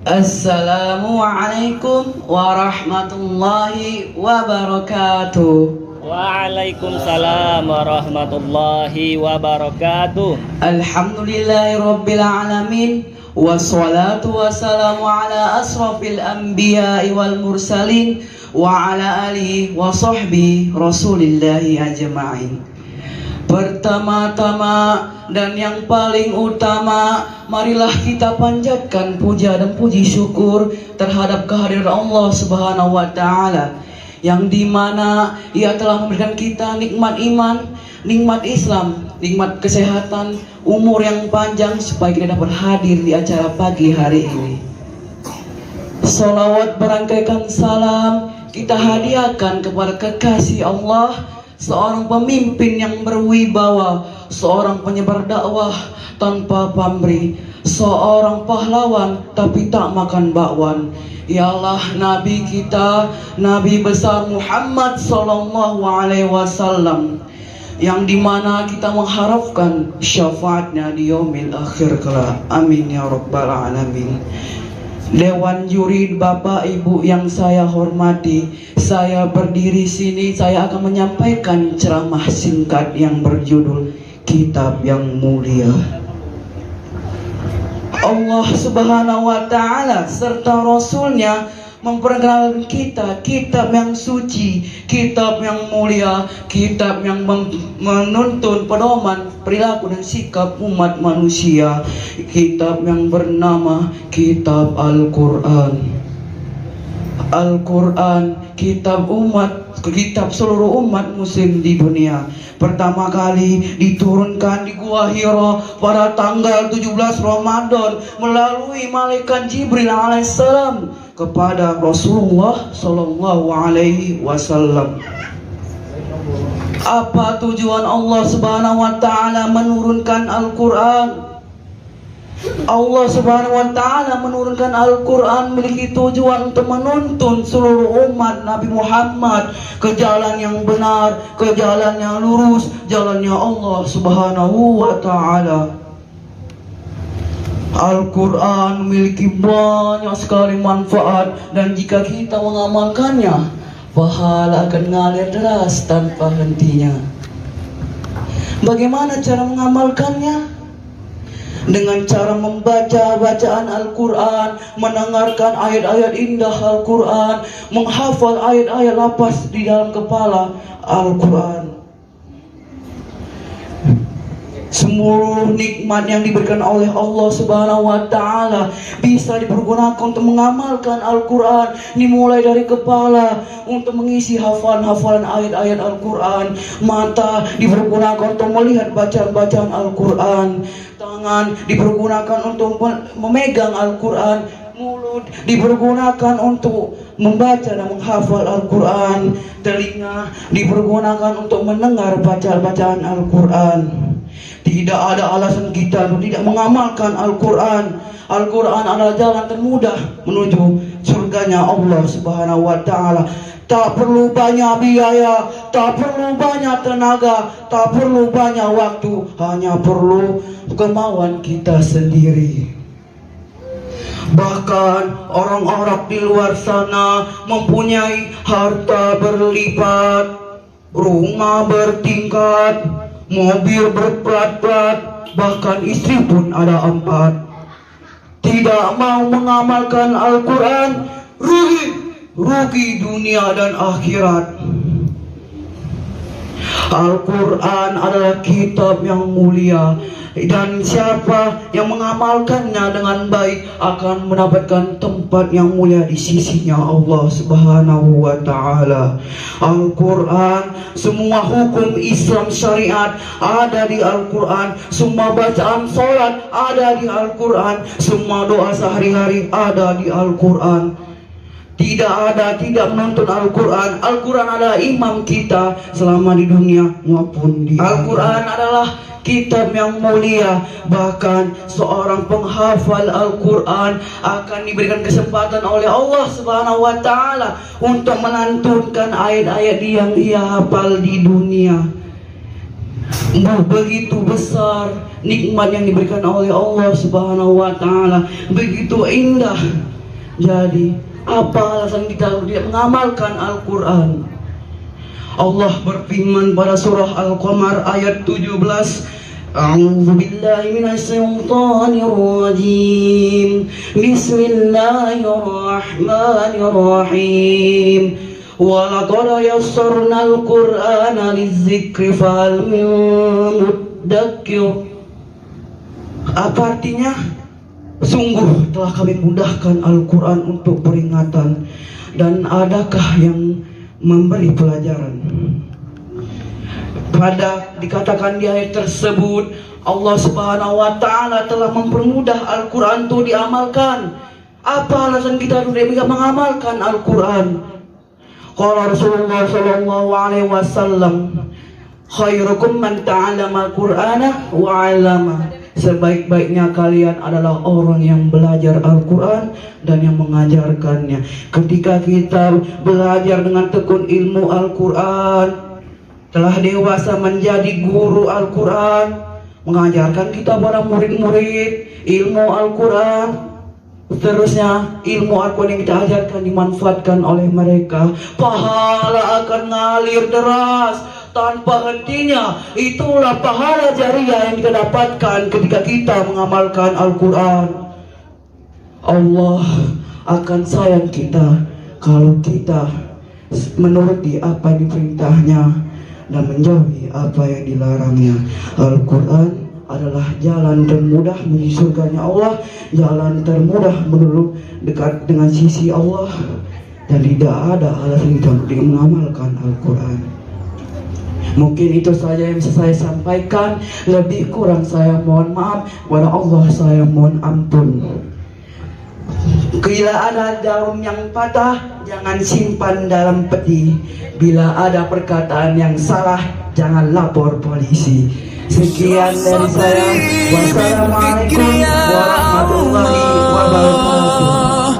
Assalamualaikum warahmatullahi wabarakatuh. Waalaikumsalam warahmatullahi wabarakatuh. Alhamdulillahirabbil alamin wassalatu wassalamu ala asrafil anbiya'i wal mursalin wa ala alihi wa sahbihi rasulillahi ajma'in. Pertama-tama dan yang paling utama, marilah kita panjatkan puja dan puji syukur terhadap kehadiran Allah Subhanahu wa taala, yang dimana Ia telah memberikan kita nikmat iman, nikmat Islam, nikmat kesehatan, umur yang panjang supaya kita dapat hadir di acara pagi hari ini. Salawat berangkaikan salam kita hadiahkan kepada kekasih Allah, seorang pemimpin yang berwibawa, seorang penyebar dakwah tanpa pamrih, seorang pahlawan tapi tak makan bakwan. Ialah Nabi kita, Nabi besar Muhammad sallallahu alaihi wasallam, yang dimana kita mengharapkan syafaatnya di yaumil akhir kelak. Amin ya rabbal alamin. Dewan juri, Bapak Ibu yang saya hormati, saya berdiri sini, saya akan menyampaikan ceramah singkat yang berjudul Kitab yang Mulia. Allah Subhanahu wa taala serta Rasulnya memperkenalkan kita kitab yang suci, kitab yang mulia, kitab yang menuntun pedoman perilaku dan sikap umat manusia, kitab yang bernama Kitab Al-Quran. Al-Quran, kitab seluruh umat muslim di dunia. Pertama kali diturunkan di Gua Hira pada tanggal 17 Ramadan melalui malaikat Jibril alaihissalam kepada Rasulullah sallallahu alaihi wasallam. Apa tujuan Allah Subhanahu wa taala menurunkan Al-Quran? Allah Subhanahu wa taala menurunkan Al-Quran memiliki tujuan untuk menuntun seluruh umat Nabi Muhammad ke jalan yang benar, ke jalan yang lurus, jalannya Allah Subhanahu wa taala. Al-Quran memiliki banyak sekali manfaat, dan jika kita mengamalkannya, pahala akan ngalir deras tanpa hentinya. Bagaimana cara mengamalkannya? Dengan cara membaca bacaan Al-Quran, mendengarkan ayat-ayat indah Al-Quran, menghafal ayat-ayat lapas di dalam kepala Al-Quran. Seluruh nikmat yang diberikan oleh Allah Subhanahu wa taala bisa dipergunakan untuk mengamalkan Al-Quran, dimulai dari kepala untuk mengisi hafalan-hafalan ayat-ayat Al-Quran, mata dipergunakan untuk melihat bacaan-bacaan Al-Quran, tangan dipergunakan untuk memegang Al-Quran, mulut dipergunakan untuk membaca dan menghafal Al-Quran, telinga dipergunakan untuk mendengar bacaan Al-Quran. Tidak ada alasan kita untuk tidak mengamalkan Al-Quran. Al-Quran adalah jalan termudah menuju surganya Allah Subhanahu wa taala. Tak perlu banyak biaya, tak perlu banyak tenaga, tak perlu banyak waktu, hanya perlu kemauan kita sendiri. Bahkan orang-orang di luar sana mempunyai harta berlipat, rumah bertingkat, mobil berplat-plat, bahkan istri pun ada 4. Tidak mau mengamalkan Al-Quran, rugi dunia dan akhirat. Al-Quran adalah kitab yang mulia, dan siapa yang mengamalkannya dengan baik akan mendapatkan tempat yang mulia di sisinya Allah Subhanahu wa taala. Al-Quran, semua hukum Islam syariat ada di Al-Quran, semua bacaan salat ada di Al-Quran, semua doa sehari-hari ada di Al-Quran. Tidak menuntun Al-Quran. Al-Quran adalah imam kita selama di dunia maupun di Al-Quran adalah kitab yang mulia. Bahkan seorang penghafal Al-Quran akan diberikan kesempatan oleh Allah Subhanahu wa taala untuk melantunkan ayat-ayat yang ia hafal di dunia. Begitu besar nikmat yang diberikan oleh Allah Subhanahu wa taala, begitu indah Jadi, apa alasan kita tidak mengamalkan Al-Quran? Allah berfirman pada surah Al-Qamar ayat 17, A'udzu billahi minasyaitonir rajim. Bismillahirrahmanirrahim. Wa laqad yassarnal Qur'ana lidzikri fahal min muddakir. Apa artinya? Sungguh telah kami mudahkan Al-Quran untuk peringatan, dan adakah yang memberi pelajaran? Pada dikatakan di ayat tersebut, Allah Subhanahu wa Ta'ala telah mempermudah Al-Quran itu diamalkan. Apa alasan kita tidak mengamalkan Al-Quran? Qala Rasulullah sallallahu alaihi wasallam, khairukum man ta'allama Al-Qur'ana wa 'allama. Sebaik-baiknya kalian adalah orang yang belajar Al-Quran dan yang mengajarkannya. Ketika kita belajar dengan tekun ilmu Al-Quran, telah dewasa menjadi guru Al-Quran, mengajarkan kita para murid-murid ilmu Al-Quran, seterusnya ilmu Al-Quran yang kita ajarkan dimanfaatkan oleh mereka, pahala akan ngalir deras tanpa hentinya. Itulah pahala jariah yang kita dapatkan ketika kita mengamalkan Al-Quran. Allah akan sayang kita kalau kita menuruti apa yang diperintahnya dan menjauhi apa yang dilarangnya. Al-Quran adalah jalan termudah menuju surganya Allah, jalan termudah menuju dekat dengan sisi Allah, dan tidak ada alasan kita untuk mengamalkan Al-Quran. Mungkin itu saja yang bisa saya sampaikan. Lebih kurang saya mohon maaf. Kepada Allah saya mohon ampun. Bila ada jarum yang patah, jangan simpan dalam peti. Bila ada perkataan yang salah, jangan lapor polisi. Sekian dari saya. Wassalamualaikum warahmatullahi wabarakatuh.